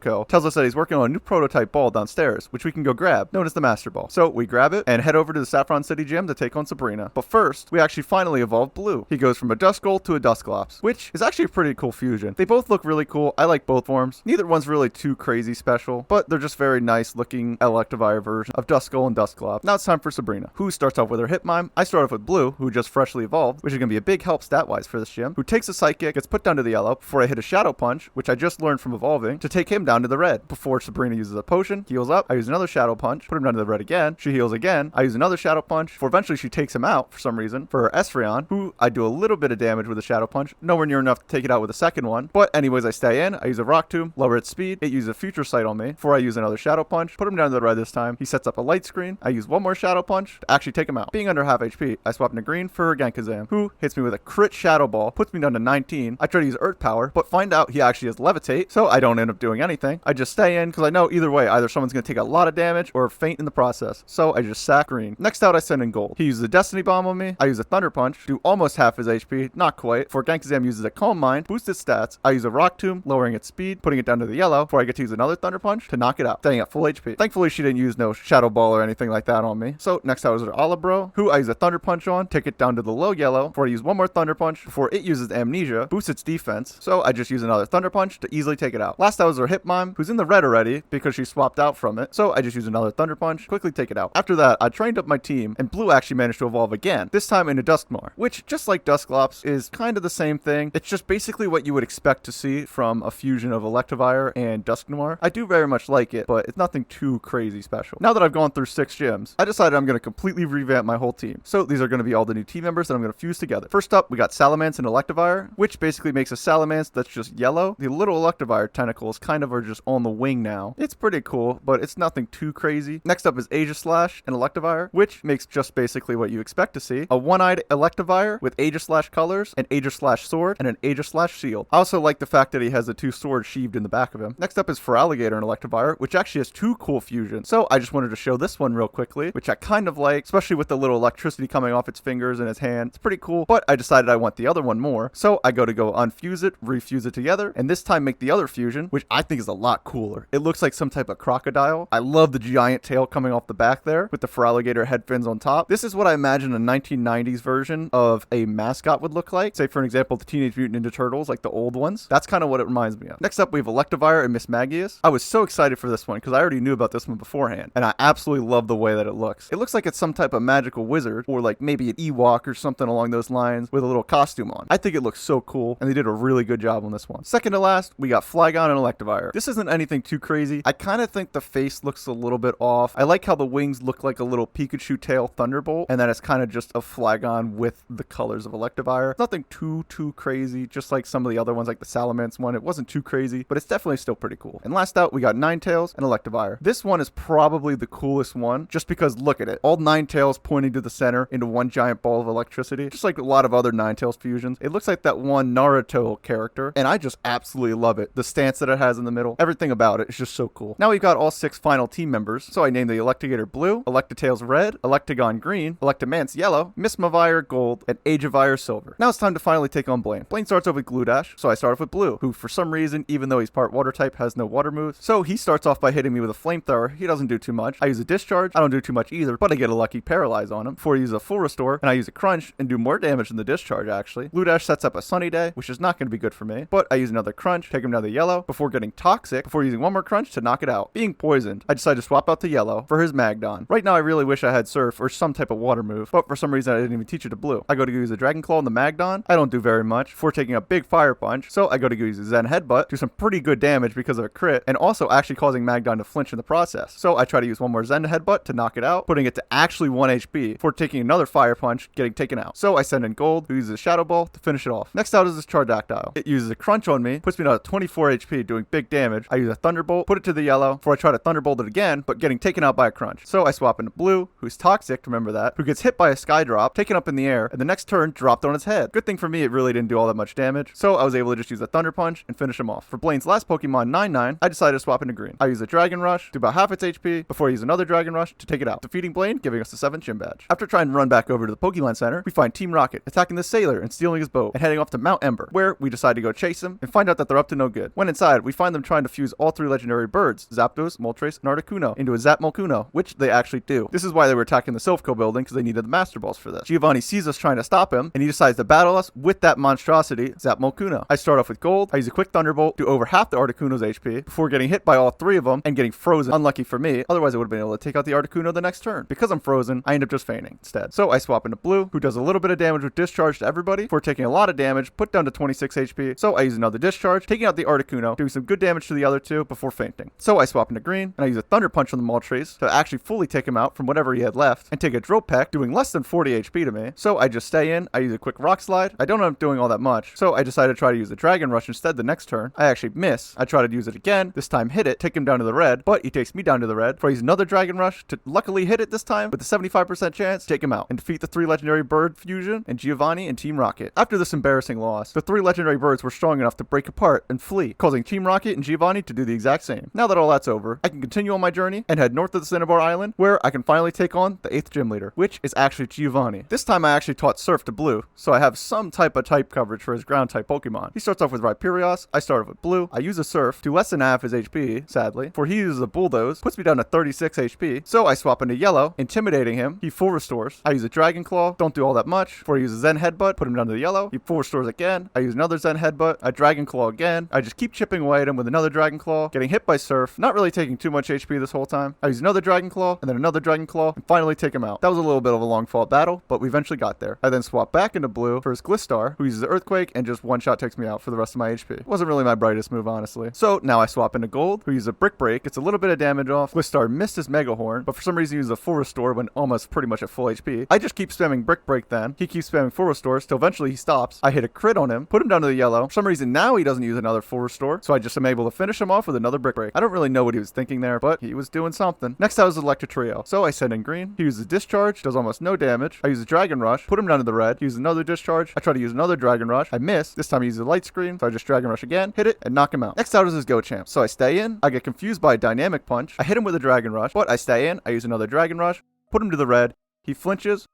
Co tells us that he's working on a new prototype ball downstairs, which we can go grab, known as the Master Ball. So we grab it and head over to the Saffron City gym to take on Sabrina. But first, we actually finally evolve Blue. He goes from a Duskull to a Dusclops, which is actually a pretty cool fusion. They both look really cool. I like both forms. Neither one's really too crazy special, but they're just very nice looking Electivire version of Duskull and Dusclops. Now it's time for Sabrina, who starts off with her Hitmime. I start off with Blue, who just freshly evolved, which is going to be a big help stat-wise for this gym, who takes a Psychic, gets put down to the yellow before I hit a Shadow Punch, which I just learned from evolving, to take him down to the red. Before Sabrina uses a potion, heals up, I use another Shadow Punch, put him down to the red again, she heals again, I use another Shadow Punch, before eventually she takes him out for some reason, for her Esfrion, who I do a little bit of damage with a Shadow Punch, nowhere near enough to take it out with a second one, but anyways I stay in, I use a Rock Tomb, lower its speed, it uses a Future Sight on me, before I use another Shadow Punch, put him down to the red this time, he sets up a Light Screen, I use one more Shadow Punch to actually take him out. Being under half HP, I swap into green for her Genkazam, who hits me with a crit Shadow Ball, puts me down to 19, I try to use Earth Power, but find out he actually has Levitate, so I don't end up doing anything. I just stay in, because I know either way, either someone's going to take a lot of damage or faint in the process, so I just sack green. Next out, I send in gold. He uses a Destiny Bomb on me, I use a Thunder Punch, do almost half his HP, not quite, before Genkazam uses a Calm Mind, boost its stats, I use a Rock Tomb, lowering its speed, putting it down to the yellow, before I get to use another Thunder Punch to knock it out, staying at full HP. Thankfully, she didn't use no Shadow Ball or anything like that on me. So next out is her Alabro, who I use a Thunder Punch on, take it down to the low yellow, before I use one more Thunder Punch, before it uses Amnesia, boosts its defense, so I just use another Thunder Punch to easily take it out. Last out is her Hitmime, who's in the red already, because she swapped out from it, so I just use another Thunder Punch, quickly take it out. After that, I trained up my team, and Blue actually managed to evolve again, this time into Dusknoir, which, just like Dusclops, is kind of the same thing. It's just basically what you would expect to see from a fusion of Electivire and Dusknoir. I do very much like it, but it's nothing too crazy special. Now that I've gone through 6 gyms, I decided I'm going to completely revamp my whole team. So these are going to be all the new team members that I'm going to fuse together. First up, we got Salamence and Electivire, which basically makes a Salamence that's just yellow. The little Electivire tentacles kind of are just on the wing now. It's pretty cool, but it's nothing too crazy. Next up is Aegislash and Electivire, which makes just basically what you expect to see. A one-eyed Electivire with Aegislash colors, an Aegislash sword, and an Aegislash shield. I also like the fact that he has the 2 swords sheathed in the back of him. Next up is Feraligatr and Electivire, which actually has 2 cool fusions. So I just wanted to show this one real quickly, which I kind of like, especially with the little electricity coming off its fingers and its hand. It's pretty cool, but I decided I want the other one more. So I go unfuse it, refuse it together, and this time make the other fusion, which I think is a lot cooler. It looks like some type of crocodile. I love the giant tail coming off the back there with the Feraligatr head fins on top. This is what I imagine a 1990s version of a mascot would look like. Say, for an example, the Teenage Mutant Ninja Turtles, like the old ones. That's kind of what it reminds me of. Next up, we have Electivire and Miss Magius. I was so excited for this one because I already knew about this one beforehand, and I absolutely love the way that it looks. It looks like it's some type of magical wizard, or like maybe an Ewok or something along those lines with a little costume on. I think it looks so cool, and they did a really good job on this one. Second to last, we got Flygon and Electivire. This isn't anything too crazy. I kind of think the face looks a little bit off. I like how the wings look like a little Pikachu tail Thunderbolt, and then it's kind of just a Flygon with the colors of Electivire. Nothing too crazy, just like some of the other ones, like the Salamence one. It wasn't too crazy, but it's definitely still pretty cool. And last out, we got Ninetales and Electivire. This one is probably the coolest one, just because look at it. All 9 tails pointing to the center into one giant ball of electricity, just like a lot of other Ninetales fusions. It looks like that one Naruto character, and I just absolutely love it. The stance that it has in the middle, everything about it is just so cool. Now we've got all 6 final team members, so I named the Electigator Blue, Electatails Red, Electagon Green, Electamance Yellow, Miss Mavire Gold, and Agivire Silver. Now it's time to finally take on Blaine. Blaine starts off with Gludash, so I start off with Blue, who for some reason, even though he's part water type, has no water moves. So he starts off by hitting me with a flamethrower. He doesn't do too much. I use a Discharge. I don't do too much either, but I get a lucky Paralyze on him before I use a full restore, and I use a Crunch and do more damage than the Discharge actually. Gludash sets up a Sunny Day, which is not going to be good for me, but I use another Crunch, take him down to yellow before getting Toxic, before using one more Crunch to knock it out. Being poisoned, I decide to swap out to yellow for his Magdon. Right now I really wish I had Surf or some type of water move, but for some reason I didn't even teach it to Blue. I go to use a Dragon Claw on the Magdon. I don't do very much before taking a big Fire Punch, so I go to use a Zen Headbutt, do some pretty good damage because of a crit, and also actually causing Magdon to flinch in the process. So I try to use one more Zen Headbutt to knock it out, putting it to actually 1 HP before taking another Fire Punch, getting taken out. So I send in Gold, who uses a Shadow Ball to finish it off. Next out is this Chargactile. It uses a Crunch on me, puts me down to 24 HP, doing big damage. I use a Thunderbolt, put it to the yellow before I try to Thunderbolt it again, but getting taken out by a Crunch. So I swap into Blue, who's Toxic, remember that, who gets hit by a Sky Drop, taken up in the air, and the next turn dropped on its head. Good thing for me, it really didn't do all that much damage, so I was able to just use a Thunder Punch and finish him off. For Blaine's last Pokemon, 99, I decided to swap into Green. I use a Dragon Rush, do about half its HP, before I use another Dragon Rush to take it out. Defeating Blaine explained, giving us the 7th gym badge. After trying to run back over to the Pokemon Center, we find Team Rocket attacking the Sailor and stealing his boat, and heading off to Mount Ember, where we decide to go chase him and find out that they're up to no good. When inside, we find them trying to fuse all 3 legendary birds, Zapdos, Moltres, and Articuno, into a Zapmolcuno, which they actually do. This is why they were attacking the Silph Co building, because they needed the Master Balls for this. Giovanni sees us trying to stop him, and he decides to battle us with that monstrosity, Zapmolcuno. I start off with gold, I use a quick Thunderbolt, do over half the Articuno's HP, before getting hit by all 3 of them and getting frozen. Unlucky for me, otherwise I would have been able to take out the Articuno the next turn. Because I'm frozen, I end up just fainting instead. So I swap into Blue, who does a little bit of damage with Discharge to everybody, before taking a lot of damage, put down to 26 HP. So I use another Discharge, taking out the Articuno, doing some good damage to the other 2 before fainting. So I swap into Green, and I use a Thunder Punch on the Moltres to actually fully take him out from whatever he had left, and take a Drill Peck, doing less than 40 HP to me. So I just stay in, I use a quick Rock Slide. I don't end up doing all that much, so I decided to try to use the Dragon Rush instead the next turn. I actually miss. I try to use it again, this time hit it, take him down to the red, but he takes me down to the red. So I use another Dragon Rush to luckily hit it this time with a 75% chance, take him out, and defeat the 3 legendary bird fusion and Giovanni and Team Rocket. After this embarrassing loss, the 3 legendary birds were strong enough to break apart and flee, causing Team Rocket and Giovanni to do the exact same. Now that all that's over, I can continue on my journey and head north of the Cinnabar Island, where I can finally take on the 8th gym leader, which is actually Giovanni. This time I actually taught Surf to Blue, so I have some type of type coverage for his ground type Pokemon. He starts off with Rhyperios, I start off with Blue, I use a Surf to less than half his HP, sadly, for he uses a Bulldoze, puts me down to 36 HP, so I swap into Yellow, intimidating him, he full restores, I use a Dragon Claw, don't do all that much, before he uses Zen Headbutt, put him down to the Yellow, he full restores again, I use another Zen Headbutt, I Dragon Claw again, I just keep chipping away at him with another Dragon Claw, getting hit by Surf, not really taking too much HP this whole time, I use another Dragon Claw, and then another Dragon Claw, and finally take him out. That was a little bit of a long fought battle, but we eventually got there. I then swap back into Blue for his Glistar, who uses the Earthquake and just one-shot takes me out for the rest of my HP. It wasn't really my brightest move, honestly. So now I swap into Gold, who uses a Brick Break, gets a little bit of damage off. Glistar missed his Mega Horn, but for some reason he uses a full restore when almost pretty much at full HP. I just keep spamming Brick Break then. He keeps spamming full restores till eventually he stops. I hit a crit on him, put him down to the Yellow. For some reason now he doesn't use another full restore, so I just am able to finish him off with another Brick Break. I don't really know what he was thinking there, but he was doing something. Next I was Electro, so I send in Green. He uses Discharge, does almost no damage. I use a Dragon Rush, put him down to the red. He uses another Discharge. I try to use another Dragon Rush. I miss. This time he uses a Light Screen, so I just Dragon Rush again, hit it, and knock him out. Next out is his Go-Champ. So I stay in. I get confused by a Dynamic Punch. I hit him with a Dragon Rush, but I stay in. I use another Dragon Rush, put him to the red. He flinches.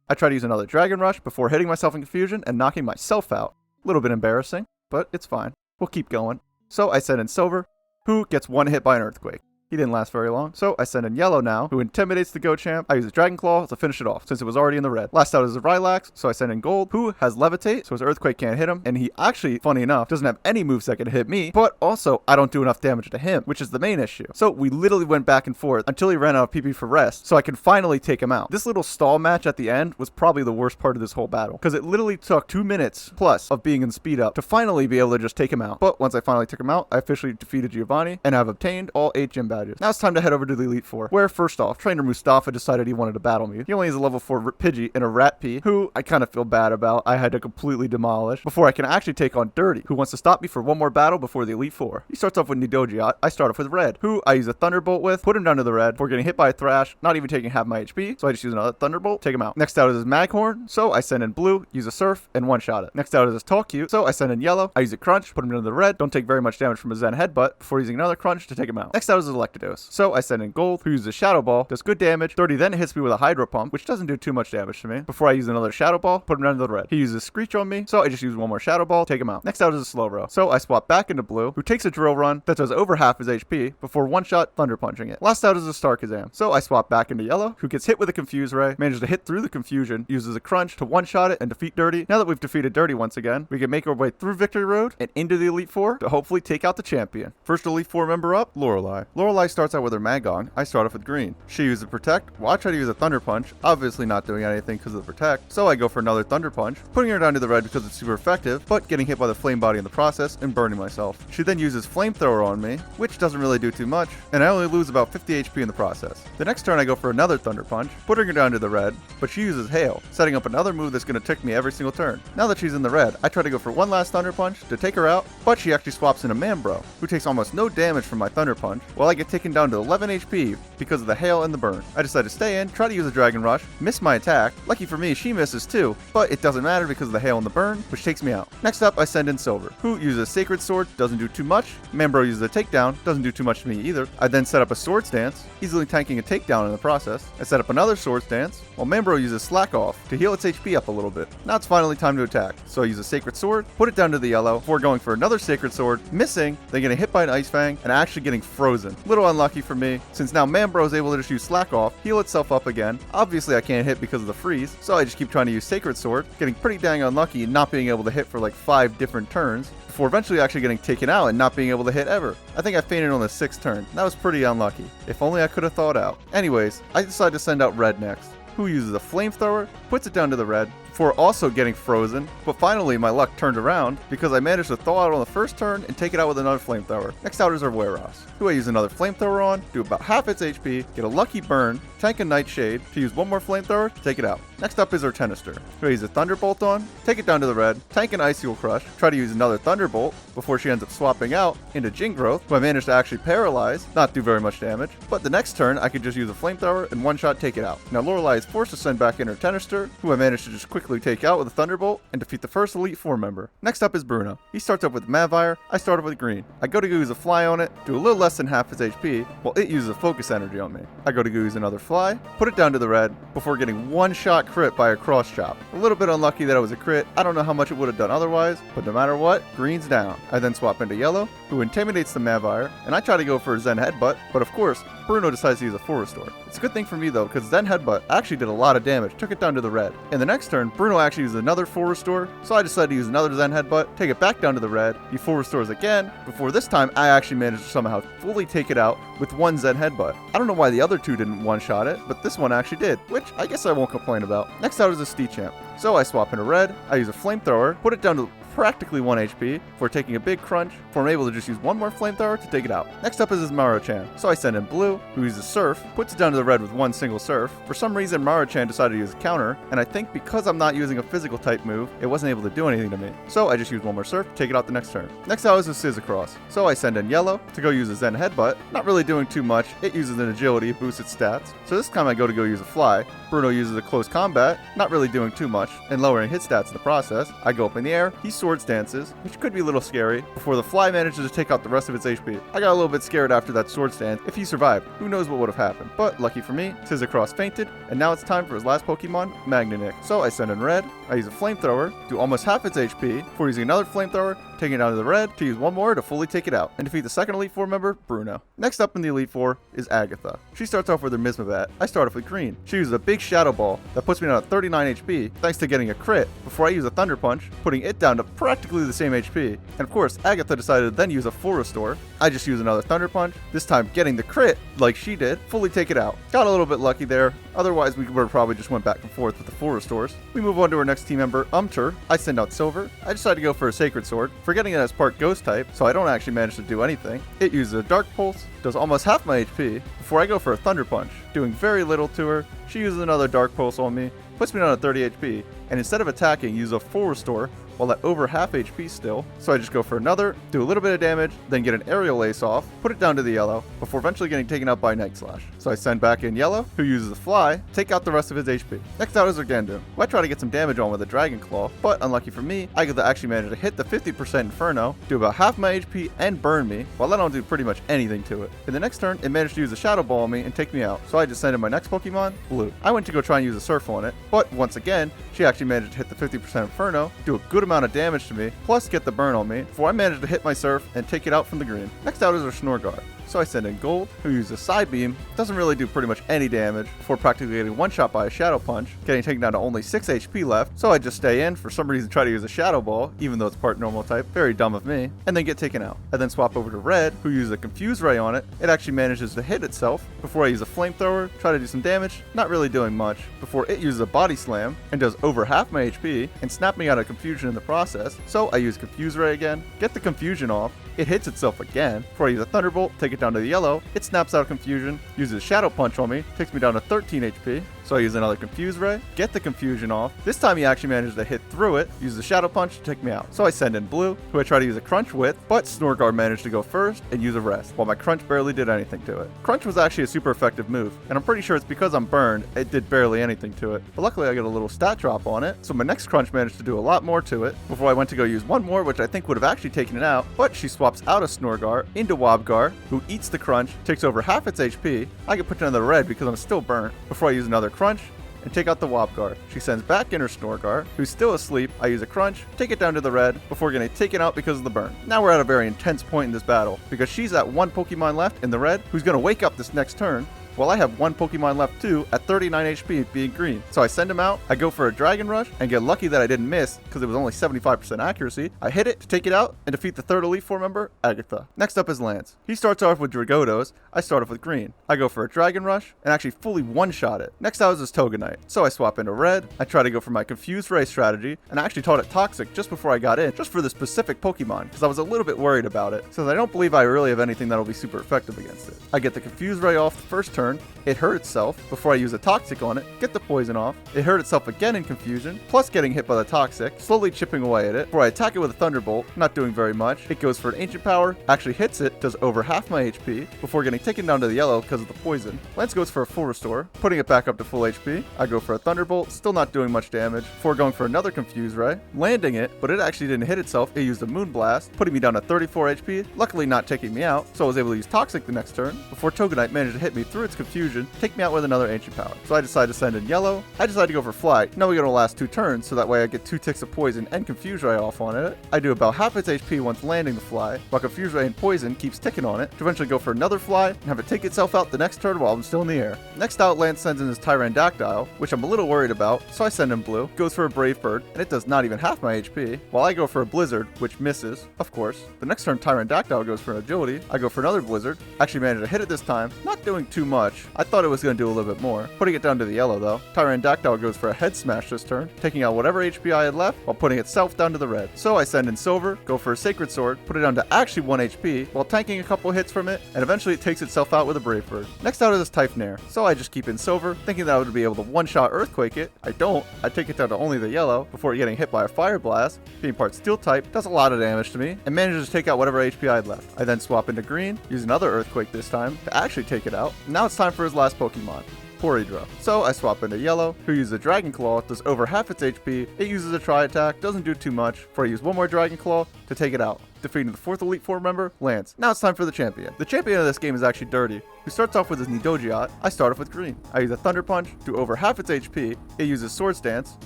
I try to use another Dragon Rush before hitting myself in confusion and knocking myself out. A little bit embarrassing, but it's fine. We'll keep going. So I send in Silver, who gets one hit by an Earthquake. He didn't last very long, so I send in Yellow now, who intimidates the Go-Champ. I use a Dragon Claw to finish it off, since it was already in the red. Last out is a Rylax, so I send in Gold, who has Levitate, so his Earthquake can't hit him, and he actually, funny enough, doesn't have any moves that can hit me, but also, I don't do enough damage to him, which is the main issue. So we literally went back and forth until he ran out of PP for rest, so I can finally take him out. This little stall match at the end was probably the worst part of this whole battle, because it literally took 2 minutes plus of being in speed up to finally be able to just take him out. But once I finally took him out, I officially defeated Giovanni, and have obtained all 8 gym badges. Now it's time to head over to the Elite Four, where first off, Trainer Mustafa decided he wanted to battle me. He only has a level 4 Pidgey and a Ratpie, who I kind of feel bad about. I had to completely demolish before I can actually take on Dirty, who wants to stop me for one more battle before the Elite Four. He starts off with Nidojiat. I start off with Red, who I use a Thunderbolt with, put him down to the red before getting hit by a Thrash, not even taking half my HP, so I just use another Thunderbolt, take him out. Next out is his Maghorn, so I send in Blue, use a Surf, and one-shot it. Next out is his Talcute, so I send in Yellow, I use a Crunch, put him down to the red, don't take very much damage from a Zen Headbutt before using another Crunch to take him out. Next out is his Electabuzz, so I send in Gold, who uses a Shadow Ball, does good damage. 30 then hits me with a Hydro Pump, which doesn't do too much damage to me, before I use another Shadow Ball, put him down to the red. He uses Screech on me, so I just use one more Shadow Ball, take him out. Next out is a Slowbro, so I swap back into Blue, who takes a Drill Run that does over half his HP before one-shot Thunder Punching it. Last out is a Starkazam, so I swap back into Yellow, who gets hit with a Confuse Ray, manages to hit through the confusion, uses a Crunch to one-shot it and defeat Dirty. Now that we've defeated Dirty once again, we can make our way through Victory Road and into the Elite Four to hopefully take out the champion. First Elite Four member up, Lorelei. Lorelei starts out with her Magong. I start off with Green. She uses Protect. Well, I try to use a Thunder Punch, obviously not doing anything because of the Protect, so I go for another Thunder Punch, putting her down to the red because it's super effective, but getting hit by the Flame Body in the process and burning myself. She then uses Flamethrower on me, which doesn't really do too much, and I only lose about 50 HP in the process. The next turn I go for another Thunder Punch, putting her down to the red, but she uses Hail, setting up another move that's going to tick me every single turn. Now that she's in the red, I try to go for one last Thunder Punch to take her out, but she actually swaps in a Manbro, who takes almost no damage from my Thunder Punch, while I get get taken down to 11 HP because of the hail and the burn. I decide to stay in, try to use a Dragon Rush, miss my attack. Lucky for me, she misses too, but it doesn't matter because of the hail and the burn, which takes me out. Next up, I send in Silver, who uses a Sacred Sword, doesn't do too much. Mambro uses a takedown, doesn't do too much to me either. I then set up a Sword Stance, easily tanking a takedown in the process. I set up another Sword Stance, while Mambro uses Slack Off to heal its HP up a little bit. Now it's finally time to attack, so I use a Sacred Sword, put it down to the yellow, before going for another Sacred Sword, missing, then getting hit by an Ice Fang, and actually getting frozen. Little unlucky for me, since now Mambro is able to just use Slack Off, heal itself up again. Obviously I can't hit because of the freeze, so I just keep trying to use Sacred Sword, getting pretty dang unlucky and not being able to hit for like 5 different turns, before eventually actually getting taken out and not being able to hit ever. I think I fainted on the 6th turn. That was pretty unlucky. If only I could have thought out. Anyways, I decide to send out Red next, who uses a Flamethrower, puts it down to the red, before also getting frozen, but finally my luck turned around because I managed to thaw out on the first turn and take it out with another Flamethrower. Next out is our Weros, who I use another Flamethrower on, do about half its HP, get a lucky burn, tank a Nightshade to use one more Flamethrower to take it out. Next up is our Tenister, who I use a Thunderbolt on, take it down to the red, tank an Icicle Crush, try to use another Thunderbolt before she ends up swapping out into Gingrowth, who I managed to actually paralyze, not do very much damage, but the next turn I could just use a Flamethrower and one-shot take it out. Now Lorelei is forced to send back in her Tenister, who I managed to just quickly take out with a Thunderbolt and defeat the first Elite Four member. Next up is Bruno. He starts up with Mavire, I start up with green. I go to use a Fly on it, do a little less than half its HP, while it uses a Focus Energy on me. I go to use another Fly, put it down to the red, before getting one-shot crit by a Cross Chop. A little bit unlucky that it was a crit, I don't know how much it would have done otherwise, but no matter what, green's down. I then swap into yellow, who intimidates the Mavire, and I try to go for a Zen Headbutt, but of course, Bruno decides to use a Full Restore. It's a good thing for me though, because Zen Headbutt actually did a lot of damage, took it down to the red. In the next turn, Bruno actually used another Full Restore, so I decided to use another Zen Headbutt, take it back down to the red, he Full Restores again, before this time I actually managed to somehow fully take it out with one Zen Headbutt. I don't know why the other two didn't one-shot it, but this one actually did, which I guess I won't complain about. Next out is a Steechamp. So I swap into red, I use a Flamethrower, put it down to practically 1 HP for taking a big crunch, for I'm able to just use one more Flamethrower to take it out. Next up is his Marochan. So I send in blue, who uses Surf, puts it down to the red with one single Surf. For some reason Marochan decided to use a counter, and I think because I'm not using a physical type move, it wasn't able to do anything to me. So I just use one more Surf, take it out the next turn. Next out is a Sizzicross. So I send in yellow to go use a Zen Headbutt, not really doing too much, it uses an agility, boosts its stats. So this time I go to use a Fly. Bruno uses a Close Combat, not really doing too much, and lowering hit stats in the process. I go up in the air, he Sword Stances, which could be a little scary, before the Fly manages to take out the rest of its HP. I got a little bit scared after that Sword Stance. If he survived, who knows what would have happened. But lucky for me, Sizzicross fainted, and now it's time for his last Pokemon, Magnemite. So I send in red, I use a Flamethrower, do almost half its HP, before using another Flamethrower, taking it down to the red, to use one more to fully take it out, and defeat the second Elite Four member, Bruno. Next up in the Elite Four is Agatha. She starts off with her Mismabat. I start off with green. She uses a big Shadow Ball that puts me down at 39 HP, thanks to getting a crit, before I use a Thunder Punch, putting it down to practically the same HP. And of course, Agatha decided to then use a Full Restore. I just use another Thunder Punch, this time getting the crit, like she did, fully take it out. Got a little bit lucky there, otherwise we would have probably just went back and forth with the Full Restores. We move on to our next team member, Umtur. I send out Silver. I decide to go for a Sacred Sword, forgetting that it's part Ghost type, so I don't actually manage to do anything. It uses a Dark Pulse, does almost half my HP, before I go for a Thunder Punch, doing very little to her. She uses another Dark Pulse on me, puts me down at 30 HP, and instead of attacking, use a Full Restore, while at over half HP still. So I just go for another, do a little bit of damage, then get an Aerial Ace off, put it down to the yellow, before eventually getting taken out by Night Slash. So I send back in yellow, who uses a Fly, take out the rest of his HP. Next out is Argandum, who I try to get some damage on with a Dragon Claw, but unlucky for me, I get to actually manage to hit the 50% Inferno, do about half my HP, and burn me, while I don't do pretty much anything to it. In the next turn, it managed to use a Shadow Ball on me and take me out, so I just send in my next Pokemon, Blue. I went to go try and use a Surf on it, but once again, she actually managed to hit the 50% Inferno, do a good amount of damage to me, plus get the burn on me, before I managed to hit my Surf and take it out from the green. Next out is our Snorgar. So I send in Gold, who uses a Side Beam, doesn't really do pretty much any damage, before practically getting one shot by a Shadow Punch, getting taken down to only 6 HP left, so I just stay in, for some reason try to use a Shadow Ball, even though it's part normal type, very dumb of me, and then get taken out. I then swap over to Red, who uses a Confuse Ray on it. It actually manages to hit itself, before I use a Flamethrower, try to do some damage, not really doing much, before it uses a Body Slam, and does over half my HP, and snap me out of confusion in the process, so I use Confuse Ray again, get the confusion off, it hits itself again, before I use a Thunderbolt, take it down to the yellow, it snaps out of confusion, uses Shadow Punch on me, takes me down to 13 HP, So I use another Confuse Ray, get the confusion off. This time he actually managed to hit through it, use the Shadow Punch to take me out. So I send in Blue, who I try to use a Crunch with, but Snorgar managed to go first and use a Rest, while my Crunch barely did anything to it. Crunch was actually a super effective move, and I'm pretty sure it's because I'm burned, it did barely anything to it. But luckily I got a little stat drop on it, so my next Crunch managed to do a lot more to it, before I went to go use one more, which I think would have actually taken it out, but she swaps out of Snorgar into Wobgar, who eats the Crunch, takes over half its HP. I get put down to the red because I'm still burnt, before I use another Crunch and take out the Wobgar. She sends back in her Snorgar, who's still asleep. I use a Crunch, take it down to the red, before getting taken out because of the burn. Now we're at a very intense point in this battle, because she's at one Pokemon left in the red, who's going to wake up this next turn, while I have one Pokemon left too at 39 HP being green. So I send him out, I go for a Dragon Rush, and get lucky that I didn't miss because it was only 75% accuracy. I hit it to take it out and defeat the third Elite Four member, Agatha. Next up is Lance. He starts off with Dragodos, I start off with green. I go for a Dragon Rush and actually fully one-shot it. Next out is this Toganite. So I swap into red, I try to go for my Confused Ray strategy, and I actually taught it Toxic just before I got in, just for this specific Pokemon, because I was a little bit worried about it, since I don't believe I really have anything that'll be super effective against it. I get the Confused Ray off the first turn, it hurt itself before I use a Toxic on it, get the poison off, it hurt itself again in confusion, plus getting hit by the Toxic, slowly chipping away at it, before I attack it with a Thunderbolt, not doing very much. It goes for an Ancient Power, actually hits it, does over half my HP, before getting taken down to the yellow because of the poison. Lance goes for a full restore, putting it back up to full HP. I go for a Thunderbolt, still not doing much damage, before going for another Confuse Ray, landing it, but it actually didn't hit itself, it used a Moonblast, putting me down to 34 HP, luckily not taking me out, so I was able to use Toxic the next turn, before Toganite managed to hit me through its confusion, take me out with another Ancient Power. So I decide to send in yellow. I decide to go for Fly. Now we go to the last two turns, so that way I get 2 ticks of poison and Confuse Ray off on it. I do about half its HP once landing the Fly, while Confuse Ray and Poison keeps ticking on it, to eventually go for another Fly and have it take itself out the next turn while I'm still in the air. Next out, Lance sends in his Tyrandactyl, which I'm a little worried about, so I send in Blue, goes for a Brave Bird, and it does not even half my HP, while I go for a Blizzard, which misses, of course. The next turn, Tyrandactyl goes for an Agility. I go for another Blizzard, actually managed to hit it this time, not doing too much. I thought it was going to do a little bit more. Putting it down to the yellow though. Tyrandactyl goes for a Head Smash this turn, taking out whatever HP I had left, while putting itself down to the red. So I send in Silver, go for a Sacred Sword, put it down to actually 1 HP, while tanking a couple hits from it, and eventually it takes itself out with a Brave Bird. Next out is this Typhnair. So I just keep in Silver, thinking that I would be able to one-shot Earthquake it. I don't. I take it down to only the yellow, before getting hit by a Fire Blast, being part Steel type, does a lot of damage to me, and manages to take out whatever HP I had left. I then swap into green, use another Earthquake this time, to actually take it out. Now it's time for his last Pokemon, Porygra. So I swap into yellow, who uses a Dragon Claw, does over half its HP, it uses a Tri-Attack, doesn't do too much, before I use one more Dragon Claw to take it out, defeating the 4th Elite Four member, Lance. Now it's time for the champion. The champion of this game is actually Dirty, who starts off with his Nidogeot. I start off with green. I use a Thunder Punch, do over half its HP, it uses Swords Dance,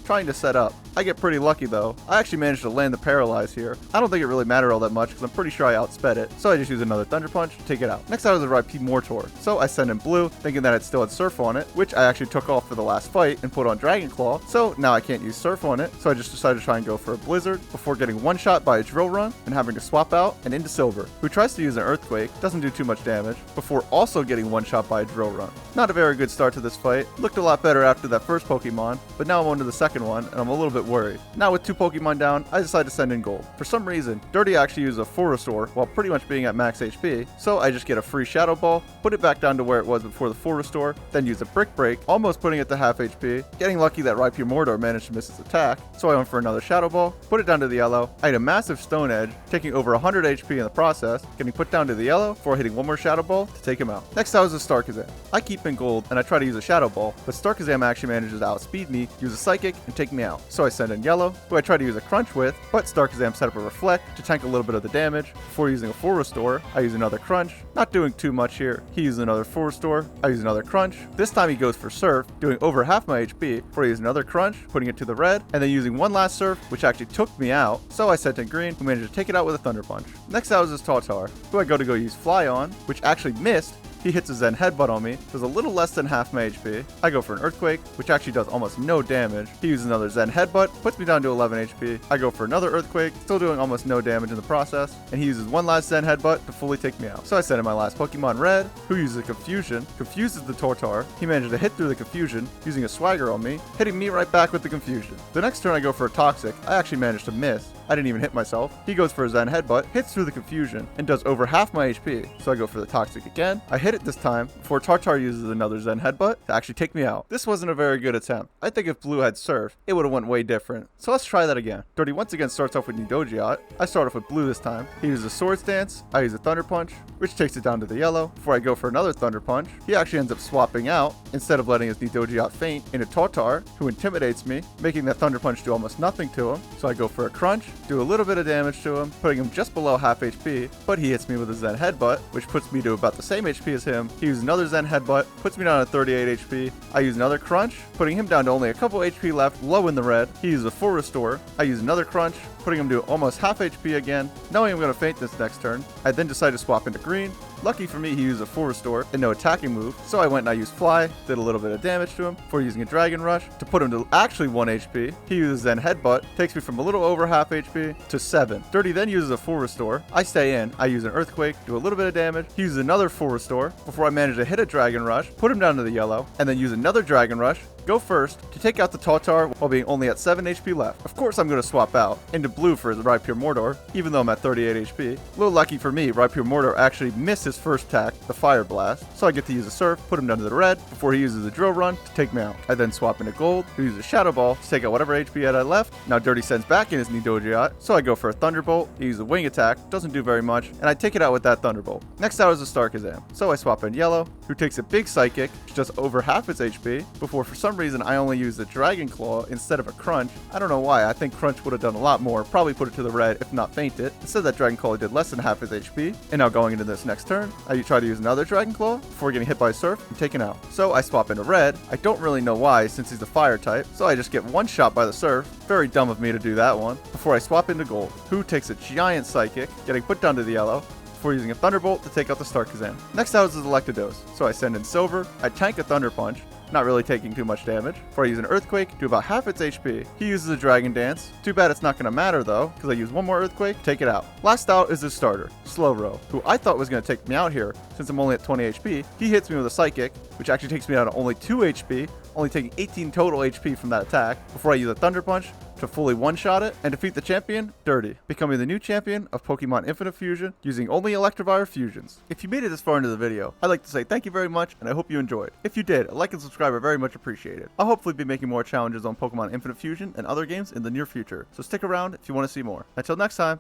trying to set up. I get pretty lucky though. I actually managed to land the Paralyze here. I don't think it really mattered all that much because I'm pretty sure I outsped it, so I just use another Thunder Punch to take it out. Next out is the Raipi Mortor. So I send in Blue, thinking that it still had Surf on it, which I actually took off for the last fight and put on Dragon Claw, so now I can't use Surf on it, so I just decided to try and go for a Blizzard, before getting one shot by a Drill Run and having to swap out and into Silver, who tries to use an Earthquake, doesn't do too much damage, before also getting one shot by a Drill Run. Not a very good start to this fight. Looked a lot better after that first Pokemon, but now I'm on to the second one, and I'm a little bit worried. Now with 2 Pokemon down, I decide to send in Gold. For some reason, Dirty actually used a Full Restore while pretty much being at max HP, so I just get a free Shadow Ball, put it back down to where it was before the Full Restore, then use a Brick Break, almost putting it to half HP, getting lucky that Raipi Mortor managed to miss its attack, so I went for another Shadow Ball, put it down to the yellow. I had a massive Stone Edge, taking over 100 HP in the process, getting put down to the yellow before hitting one more Shadow Ball to take him out. Next out is a Starkazam. I keep in Gold and I try to use a Shadow Ball, but Starkazam actually manages to outspeed me, use a Psychic, and take me out. So I send in Yellow, who I try to use a Crunch with, but Starkazam set up a Reflect to tank a little bit of the damage. Before using a Full Restore, I use another Crunch, not doing too much here. He uses another Full Restore, I use another Crunch. This time he goes for Surf, doing over half my HP, before I use another Crunch, putting it to the red, and then using one last Surf, which actually took me out. So I sent in Green, who managed to take it out with a Thunder Punch. Next out is this Tautar, who I go to use Fly on, which actually missed. He hits a Zen Headbutt on me, does a little less than half my HP. I go for an Earthquake, which actually does almost no damage. He uses another Zen Headbutt, puts me down to 11 HP. I go for another Earthquake, still doing almost no damage in the process, and he uses one last Zen Headbutt to fully take me out. So I send in my last Pokemon, Red, who uses a Confusion, confuses the Tautar. He manages to hit through the Confusion, using a Swagger on me, hitting me right back with the Confusion. The next turn I go for a Toxic. I actually managed to miss, I didn't even hit myself. He goes for a Zen Headbutt, hits through the confusion, and does over half my HP. So I go for the Toxic again. I hit it this time before Tartar uses another Zen Headbutt to actually take me out. This wasn't a very good attempt. I think if Blue had Surf, it would have went way different. So let's try that again. Dirty once again starts off with Nidojiat. I start off with Blue this time. He uses a Swords Dance. I use a Thunder Punch, which takes it down to the yellow. Before I go for another Thunder Punch, he actually ends up swapping out instead of letting his Nidojiat faint in a Tartar, who intimidates me, making that Thunder Punch do almost nothing to him. So I go for a Crunch, do a little bit of damage to him, putting him just below half HP, but he hits me with a Zen Headbutt, which puts me to about the same HP as him. He uses another Zen Headbutt, puts me down to 38 HP. I use another Crunch, putting him down to only a couple HP left, low in the red. He uses a full restore. I use another Crunch, putting him to almost half HP again. Knowing I'm going to faint this next turn, I then decide to swap into green. Lucky for me, he used a full restore and no attacking move, so I went and I used Fly, did a little bit of damage to him before using a Dragon Rush to put him to actually 1 HP. He uses Zen Headbutt, takes me from a little over half HP to 7. Dirty then uses a full restore. I stay in, I use an Earthquake, do a little bit of damage. He uses another full restore before I manage to hit a Dragon Rush, put him down to the yellow, and then use another Dragon Rush, go first to take out the Tartar while being only at 7 HP left. Of course I'm going to swap out into blue for the Rhypure Mordor, even though I'm at 38 HP. A little lucky for me, Rhypure Mordor actually missed his first attack, the Fire Blast, so I get to use a Surf, put him down to the red before he uses a Drill Run to take me out. I then swap into gold, who uses Shadow Ball to take out whatever HP I had left. Now Dirty sends back in his Nidojiat, so I go for a Thunderbolt. He uses a Wing Attack, doesn't do very much, and I take it out with that Thunderbolt. Next out is a Starkazam, so I swap in Yellow, who takes a big Psychic, which does over half its HP, before for some reason I only use the Dragon Claw instead of a Crunch. I don't know why, I think Crunch would have done a lot more, probably put it to the red if not faint it. Instead that Dragon Claw did less than half his HP, and now going into this next turn, I try to use another Dragon Claw before getting hit by Surf and taken out. So I swap into red. I don't really know why since he's a fire type, so I just get one shot by the Surf. Very dumb of me to do that one. Before I swap into gold, who takes a giant Psychic, getting put down to the yellow, before using a Thunderbolt to take out the Starkazam. Next out is the Electabuzz, so I send in Silver, I tank a Thunder Punch, not really taking too much damage, before I use an Earthquake, do about half its HP. He uses a Dragon Dance. Too bad it's not going to matter though, because I use one more Earthquake, take it out. Last out is his starter, Slowbro, who I thought was going to take me out here, since I'm only at 20 HP. He hits me with a Psychic, which actually takes me down to only 2 HP, only taking 18 total HP from that attack, before I use a Thunder Punch to fully one-shot it and defeat the champion, Dirty, becoming the new champion of Pokemon Infinite Fusion using only Electivire fusions. If you made it this far into the video, I'd like to say thank you very much and I hope you enjoyed. If you did, a like and subscribe are very much appreciated. I'll hopefully be making more challenges on Pokemon Infinite Fusion and other games in the near future, so stick around if you want to see more. Until next time,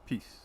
peace.